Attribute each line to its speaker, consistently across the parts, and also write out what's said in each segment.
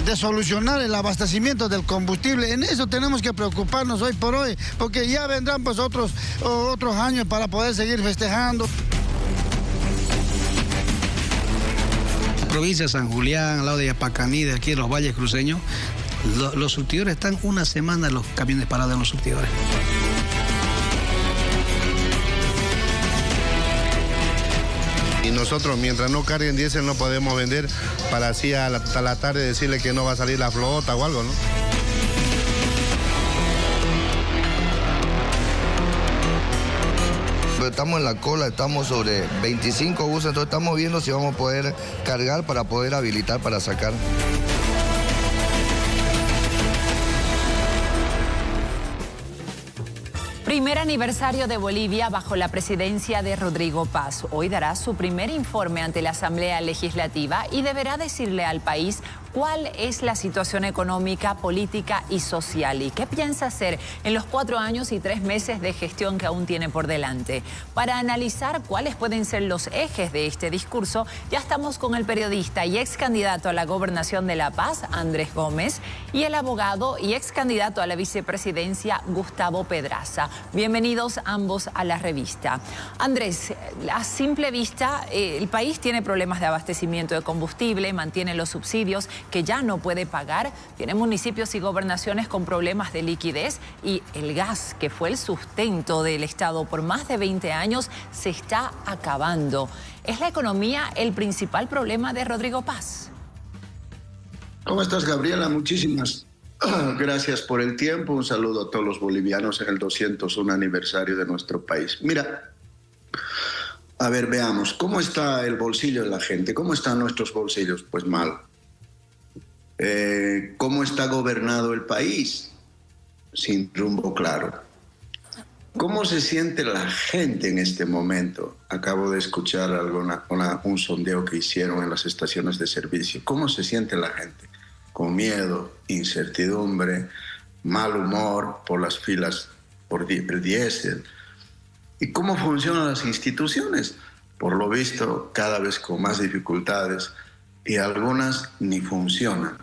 Speaker 1: de solucionar el abastecimiento del combustible. En eso tenemos que preocuparnos hoy por hoy, porque ya vendrán pues otros años para poder seguir festejando.
Speaker 2: Provincia de San Julián, al lado de Yapacaní, de aquí de los valles cruceños, los surtidores están una semana los camiones parados en los surtidores.
Speaker 3: Y nosotros, mientras no carguen diésel, no podemos vender para así hasta la tarde decirle que no va a salir la flota o algo, ¿no?
Speaker 4: Estamos en la cola, estamos sobre 25 buses, entonces estamos viendo si vamos a poder cargar para poder habilitar para sacar.
Speaker 5: Primer aniversario de Bolivia bajo la presidencia de Rodrigo Paz. Hoy dará su primer informe ante la Asamblea Legislativa y deberá decirle al país cuál es la situación económica, política y social y qué piensa hacer en los 4 años y 3 meses de gestión que aún tiene por delante. Para analizar cuáles pueden ser los ejes de este discurso, ya estamos con el periodista y ex candidato a la gobernación de La Paz, Andrés Gómez, y el abogado y ex candidato a la vicepresidencia, Gustavo Pedraza. Bienvenidos ambos a la revista. Andrés, a simple vista, el país tiene problemas de abastecimiento de combustible, mantiene los subsidios que ya no puede pagar, tiene municipios y gobernaciones con problemas de liquidez y el gas, que fue el sustento del Estado por más de 20 años, se está acabando. ¿Es la economía el principal problema de Rodrigo Paz?
Speaker 6: ¿Cómo estás, Gabriela? Muchísimas gracias por el tiempo. Un saludo a todos los bolivianos en el 201 aniversario de nuestro país. Mira, a ver, veamos, ¿cómo está el bolsillo de la gente? ¿Cómo están nuestros bolsillos? Pues mal. ¿Cómo está gobernado el país? Sin rumbo claro. ¿Cómo se siente la gente en este momento? Acabo de escuchar un sondeo que hicieron en las estaciones de servicio. ¿Cómo se siente la gente? Con miedo, incertidumbre, mal humor por las filas, por el diésel. ¿Y cómo funcionan las instituciones? Por lo visto, cada vez con más dificultades y algunas ni funcionan.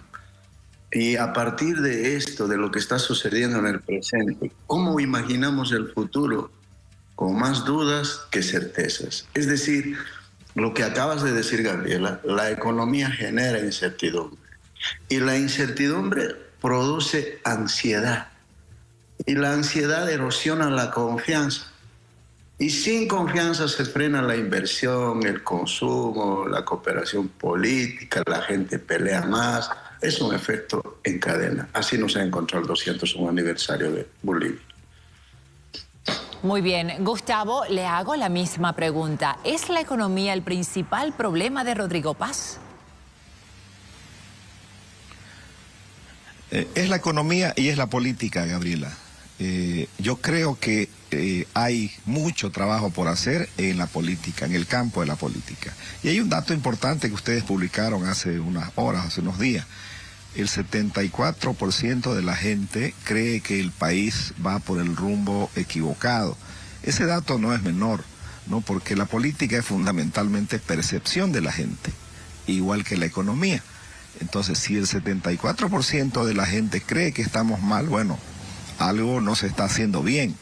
Speaker 6: Y a partir de esto, de lo que está sucediendo en el presente, ¿cómo imaginamos el futuro? Con más dudas que certezas. Es decir, lo que acabas de decir, Gabriela, la economía genera incertidumbre. Y la incertidumbre produce ansiedad. Y la ansiedad erosiona la confianza. Y sin confianza se frena la inversión, el consumo, la cooperación política, la gente pelea más. Es un efecto en cadena. Así nos ha encontrado el 201 aniversario de Bolivia.
Speaker 5: Muy bien. Gustavo, le hago la misma pregunta. ¿Es la economía el principal problema de Rodrigo Paz?
Speaker 7: Es la economía y es la política, Gabriela. Yo creo que hay mucho trabajo por hacer en la política, en el campo de la política. Y hay un dato importante que ustedes publicaron hace unas horas, hace unos días. El 74% de la gente cree que el país va por el rumbo equivocado. Ese dato no es menor, ¿no? Porque la política es fundamentalmente percepción de la gente, igual que la economía. Entonces, si el 74% de la gente cree que estamos mal, bueno, algo no se está haciendo bien.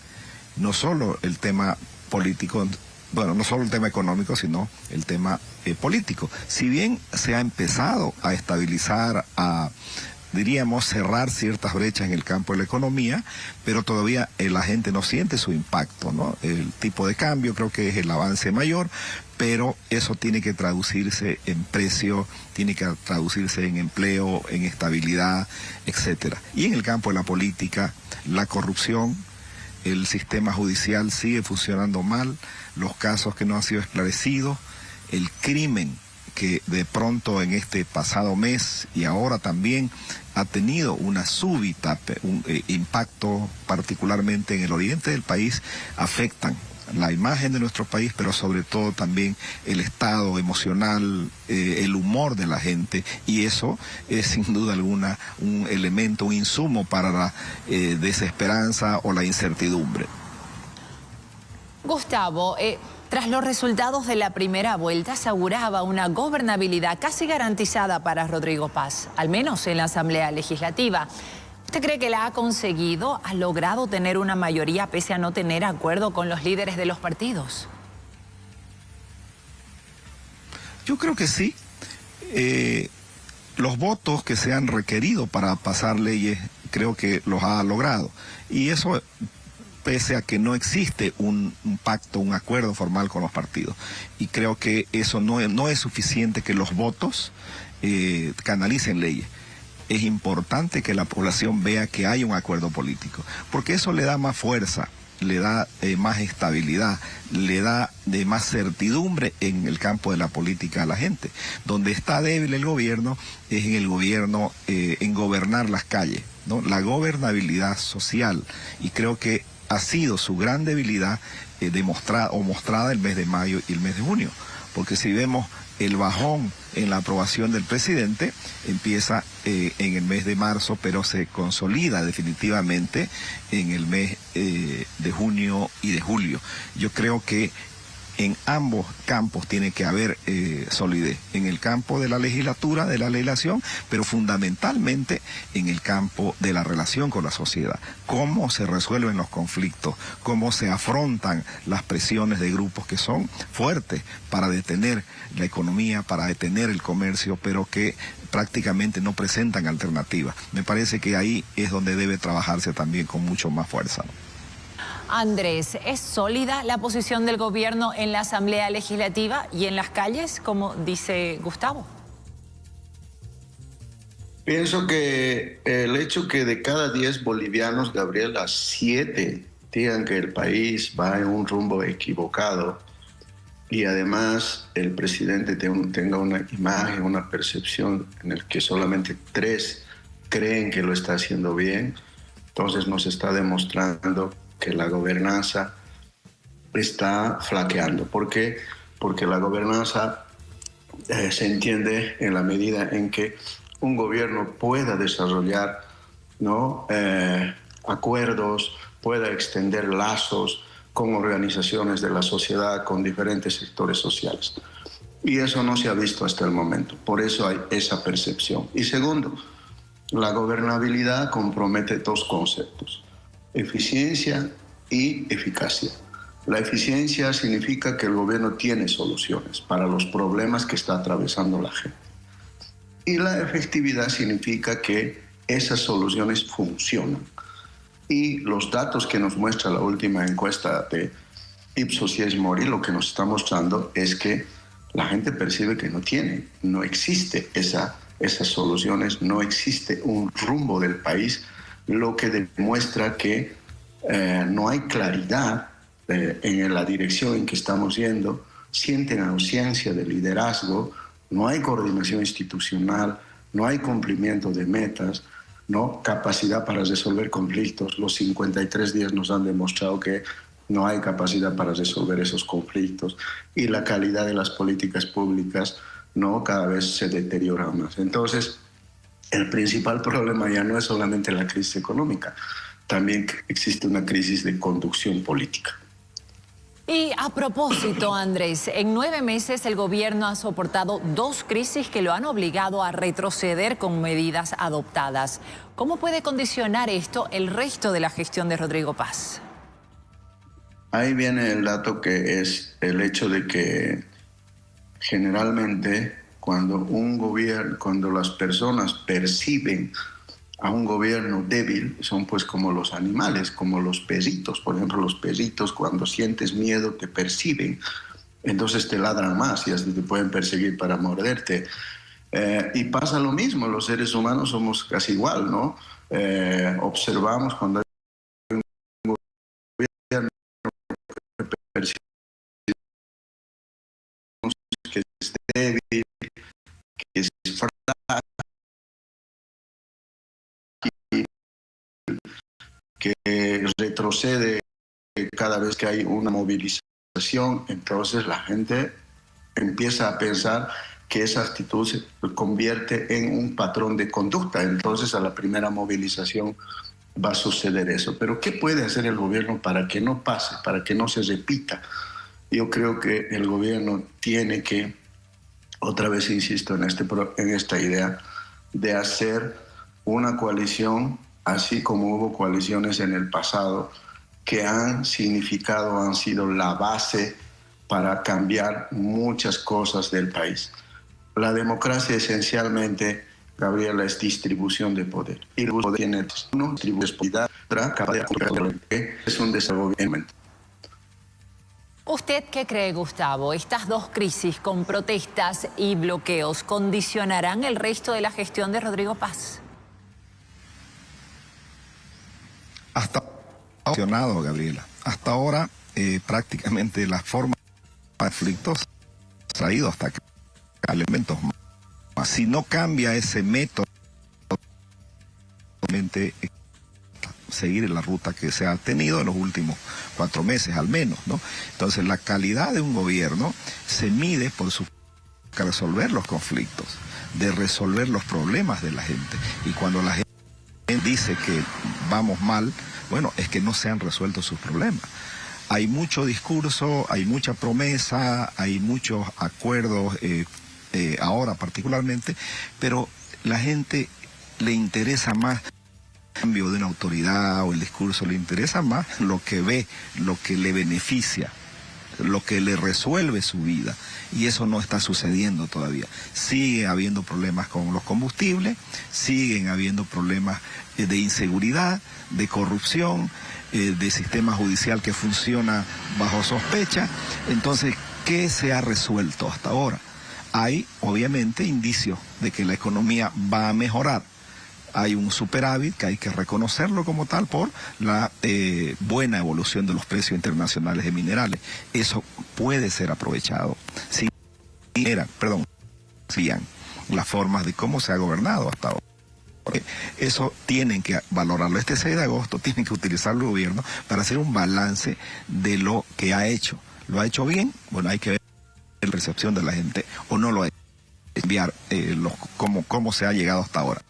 Speaker 7: No solo el tema político, bueno, no solo el tema económico, sino el tema político. Si bien se ha empezado a estabilizar, diríamos, cerrar ciertas brechas en el campo de la economía, pero todavía la gente no siente su impacto, ¿no? El tipo de cambio creo que es el avance mayor, pero eso tiene que traducirse en precio, tiene que traducirse en empleo, en estabilidad, etcétera. Y en el campo de la política, la corrupción, el sistema judicial sigue funcionando mal, los casos que no han sido esclarecidos, el crimen que de pronto en este pasado mes y ahora también ha tenido una súbita, un impacto particularmente en el oriente del país, afectan la imagen de nuestro país, pero sobre todo también el estado emocional, el humor de la gente, y eso es sin duda alguna un elemento, un insumo para la desesperanza o la incertidumbre.
Speaker 5: Gustavo, tras los resultados de la primera vuelta, se auguraba una gobernabilidad casi garantizada para Rodrigo Paz, al menos en la Asamblea Legislativa. ¿Usted cree que la ha conseguido? ¿Ha logrado tener una mayoría pese a no tener acuerdo con los líderes de los partidos?
Speaker 7: Yo creo que sí. Los votos que se han requerido para pasar leyes, creo que los ha logrado. Y eso pese a que no existe un pacto, un acuerdo formal con los partidos. Y creo que eso no es suficiente que los votos canalicen leyes. Es importante que la población vea que hay un acuerdo político, porque eso le da más fuerza, le da más estabilidad, le da más certidumbre en el campo de la política a la gente. Donde está débil el gobierno es en el gobierno, en gobernar las calles, ¿no? La gobernabilidad social, y creo que ha sido su gran debilidad mostrada el mes de mayo y el mes de junio, porque si vemos el bajón en la aprobación del presidente empieza en el mes de marzo, pero se consolida definitivamente en el mes de junio y de julio. Yo creo que en ambos campos tiene que haber solidez, en el campo de la legislatura, de la legislación, pero fundamentalmente en el campo de la relación con la sociedad. Cómo se resuelven los conflictos, cómo se afrontan las presiones de grupos que son fuertes para detener la economía, para detener el comercio, pero que prácticamente no presentan alternativas. Me parece que ahí es donde debe trabajarse también con mucho más fuerza, ¿no?
Speaker 5: Andrés, ¿es sólida la posición del gobierno en la Asamblea Legislativa y en las calles, como dice Gustavo?
Speaker 6: Pienso que el hecho que de cada 10 bolivianos, Gabriela, 7 digan que el país va en un rumbo equivocado y además el presidente tenga una imagen, una percepción en el que solamente 3 creen que lo está haciendo bien, entonces nos está demostrando que la gobernanza está flaqueando. ¿Por qué? Porque la gobernanza se entiende en la medida en que un gobierno pueda desarrollar, ¿no?, acuerdos, pueda extender lazos con organizaciones de la sociedad, con diferentes sectores sociales. Y eso no se ha visto hasta el momento. Por eso hay esa percepción. Y segundo, la gobernabilidad compromete 2 conceptos: eficiencia y eficacia. La eficiencia significa que el gobierno tiene soluciones para los problemas que está atravesando la gente. Y la efectividad significa que esas soluciones funcionan. Y los datos que nos muestra la última encuesta de Ipsos y Mori, lo que nos está mostrando es que la gente percibe que no existe esas soluciones, no existe un rumbo del país, lo que demuestra que no hay claridad en la dirección en que estamos yendo, sienten ausencia de liderazgo, no hay coordinación institucional, no hay cumplimiento de metas, no capacidad para resolver conflictos. Los 53 días nos han demostrado que no hay capacidad para resolver esos conflictos y la calidad de las políticas públicas no cada vez se deteriora más. Entonces, el principal problema ya no es solamente la crisis económica, también existe una crisis de conducción política.
Speaker 5: Y a propósito, Andrés, en 9 meses el gobierno ha soportado 2 crisis que lo han obligado a retroceder con medidas adoptadas. ¿Cómo puede condicionar esto el resto de la gestión de Rodrigo Paz?
Speaker 6: Ahí viene el dato, que es el hecho de que generalmente cuando las personas perciben a un gobierno débil, son pues como los animales, como los perritos. Por ejemplo, los perritos, cuando sientes miedo te perciben, entonces te ladran más y hasta te pueden perseguir para morderte. Y pasa lo mismo, los seres humanos somos casi igual, ¿no? Observamos cuando hay un gobierno que percibimos que es débil, que es frágil, que retrocede cada vez que hay una movilización, entonces la gente empieza a pensar que esa actitud se convierte en un patrón de conducta. Entonces a la primera movilización va a suceder eso. Pero ¿qué puede hacer el gobierno para que no pase, para que no se repita? Yo creo que el gobierno tiene que, otra vez insisto en esta idea, de hacer una coalición, así como hubo coaliciones en el pasado, que han significado, han sido la base para cambiar muchas cosas del país. La democracia esencialmente, Gabriela, es distribución de poder. Y el poder tiene una distribución es un desarrollo.
Speaker 5: ¿Usted qué cree, Gustavo? ¿Estas dos crisis con protestas y bloqueos condicionarán el resto de la gestión de Rodrigo Paz?
Speaker 7: Hasta ahora, Gabriela. Hasta ahora prácticamente la forma de conflictos ha ido hasta elementos más. Si no cambia ese método, seguir la ruta que se ha tenido en los últimos 4 meses al menos, ¿no? Entonces la calidad de un gobierno se mide por su resolver los conflictos, de resolver los problemas de la gente. Y cuando la gente dice que vamos mal, bueno, es que no se han resuelto sus problemas. Hay mucho discurso, hay mucha promesa, hay muchos acuerdos, ahora particularmente, pero la gente le interesa más el cambio de una autoridad o el discurso, le interesa más lo que ve, lo que le beneficia, lo que le resuelve su vida, y eso no está sucediendo todavía. Sigue habiendo problemas con los combustibles, siguen habiendo problemas de inseguridad, de corrupción, de sistema judicial que funciona bajo sospecha. Entonces, ¿qué se ha resuelto hasta ahora? Hay, obviamente, indicios de que la economía va a mejorar. Hay un superávit que hay que reconocerlo como tal por la buena evolución de los precios internacionales de minerales. Eso puede ser aprovechado si las formas de cómo se ha gobernado hasta ahora. Eso tienen que valorarlo. Este 6 de agosto tienen que utilizarlo el gobierno para hacer un balance de lo que ha hecho. ¿Lo ha hecho bien? Bueno, hay que ver la percepción de la gente, o no lo ha hecho. Enviar cómo se ha llegado hasta ahora.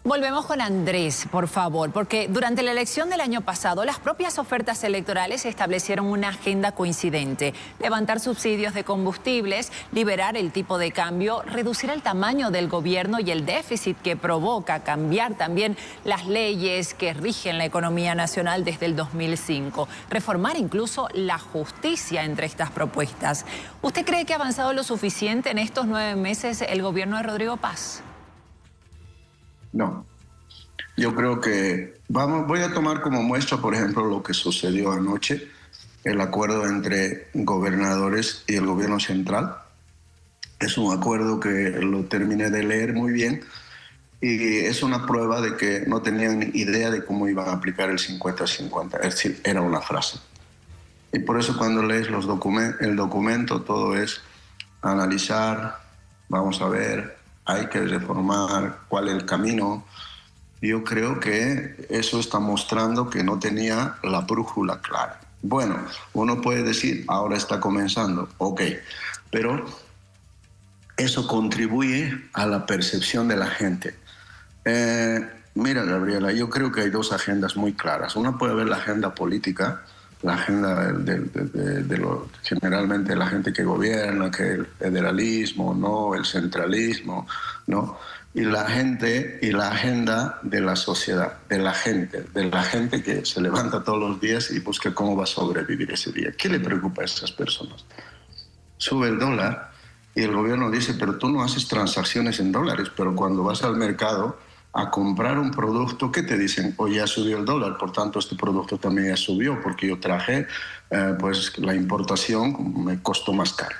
Speaker 5: Volvemos con Andrés, por favor, porque durante la elección del año pasado, las propias ofertas electorales establecieron una agenda coincidente: levantar subsidios de combustibles, liberar el tipo de cambio, reducir el tamaño del gobierno y el déficit que provoca, cambiar también las leyes que rigen la economía nacional desde el 2005, reformar incluso la justicia entre estas propuestas. ¿Usted cree que ha avanzado lo suficiente en estos 9 meses el gobierno de Rodrigo Paz?
Speaker 6: No, yo creo que voy a tomar como muestra, por ejemplo, lo que sucedió anoche, el acuerdo entre gobernadores y el gobierno central. Es un acuerdo que lo terminé de leer muy bien y es una prueba de que no tenían idea de cómo iban a aplicar el 50-50, es decir, era una frase. Y por eso cuando lees el documento, todo es analizar, vamos a ver, hay que reformar, cuál es el camino. Yo creo que eso está mostrando que no tenía la brújula clara. Bueno, uno puede decir, ahora está comenzando, ok, pero eso contribuye a la percepción de la gente. Mira, Gabriela, yo creo que hay 2 agendas muy claras. Una puede ver la agenda política, la agenda generalmente la gente que gobierna, que el federalismo, no, el centralismo, no, y la agenda de la sociedad, de la gente que se levanta todos los días y busca cómo va a sobrevivir ese día. ¿Qué le preocupa a esas personas? Sube el dólar y el gobierno dice, pero tú no haces transacciones en dólares, pero cuando vas al mercado a comprar un producto, ¿qué te dicen? Oye, ya subió el dólar, por tanto este producto también ya subió, porque yo traje, pues la importación me costó más caro.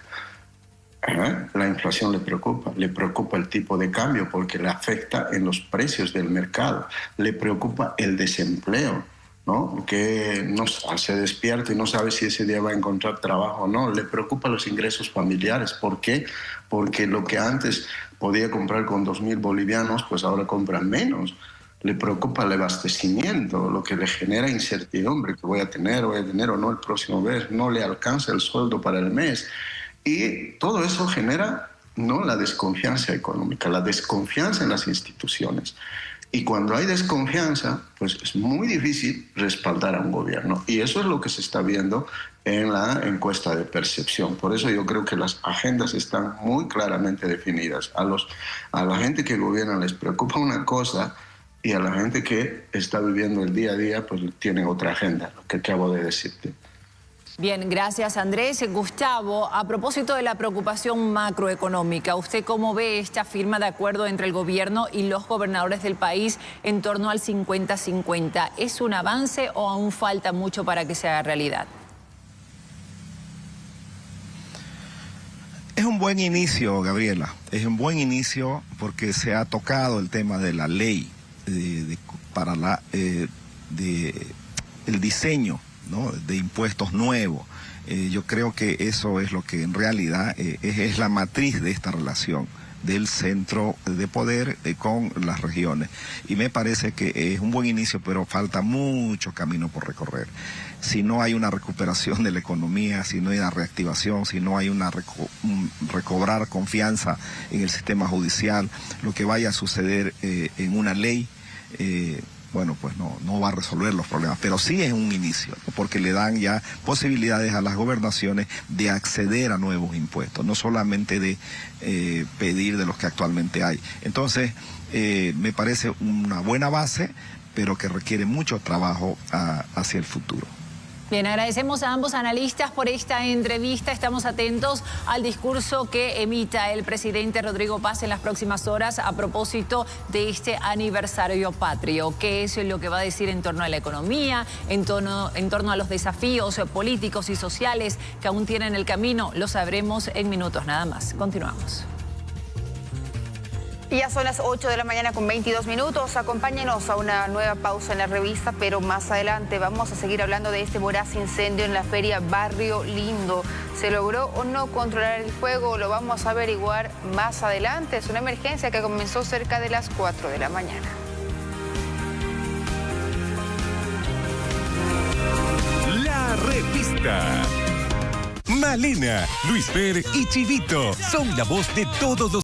Speaker 6: La inflación le preocupa el tipo de cambio porque le afecta en los precios del mercado, le preocupa el desempleo, ¿no? Que no se despierta y no sabe si ese día va a encontrar trabajo o no, le preocupa los ingresos familiares. ¿Por qué? Porque lo que antes podía comprar con 2.000 bolivianos, pues ahora compra menos. Le preocupa el abastecimiento, lo que le genera incertidumbre, que voy a tener o no el próximo mes, no le alcanza el sueldo para el mes. Y todo eso genera, ¿no?, la desconfianza económica, la desconfianza en las instituciones. Y cuando hay desconfianza, pues es muy difícil respaldar a un gobierno. Y eso es lo que se está viendo en la encuesta de percepción. Por eso yo creo que las agendas están muy claramente definidas. A la gente que gobierna les preocupa una cosa y a la gente que está viviendo el día a día, pues tiene otra agenda, lo que acabo de decirte.
Speaker 5: Bien, gracias Andrés. Gustavo, a propósito de la preocupación macroeconómica, ¿usted cómo ve esta firma de acuerdo entre el gobierno y los gobernadores del país en torno al 50-50? ¿Es un avance o aún falta mucho para que se haga realidad?
Speaker 7: Es un buen inicio, Gabriela. Es un buen inicio porque se ha tocado el tema de la ley para el diseño, ¿no?, de impuestos nuevos. Yo creo que eso es lo que en realidad es la matriz de esta relación del centro de poder con las regiones. Y me parece que es un buen inicio, pero falta mucho camino por recorrer. Si no hay una recuperación de la economía, si no hay una reactivación, si no hay una recobrar confianza en el sistema judicial, lo que vaya a suceder en una ley, bueno, pues no va a resolver los problemas, pero sí es un inicio, ¿no?, porque le dan ya posibilidades a las gobernaciones de acceder a nuevos impuestos, no solamente de pedir de los que actualmente hay. Entonces, me parece una buena base, pero que requiere mucho trabajo hacia el futuro.
Speaker 5: Bien, agradecemos a ambos analistas por esta entrevista. Estamos atentos al discurso que emita el presidente Rodrigo Paz en las próximas horas a propósito de este aniversario patrio. ¿Qué es lo que va a decir en torno a la economía, en torno a los desafíos políticos y sociales que aún tienen el camino? Lo sabremos en minutos nada más. Continuamos.
Speaker 8: Ya son las 8 de la mañana con 22 minutos. Acompáñenos a una nueva pausa en la revista, pero más adelante vamos a seguir hablando de este voraz incendio en la feria Barrio Lindo. ¿Se logró o no controlar el fuego? Lo vamos a averiguar más adelante. Es una emergencia que comenzó cerca de las 4 de la mañana.
Speaker 9: La revista. Malena, Luis Fer y Chivito son la voz de todos los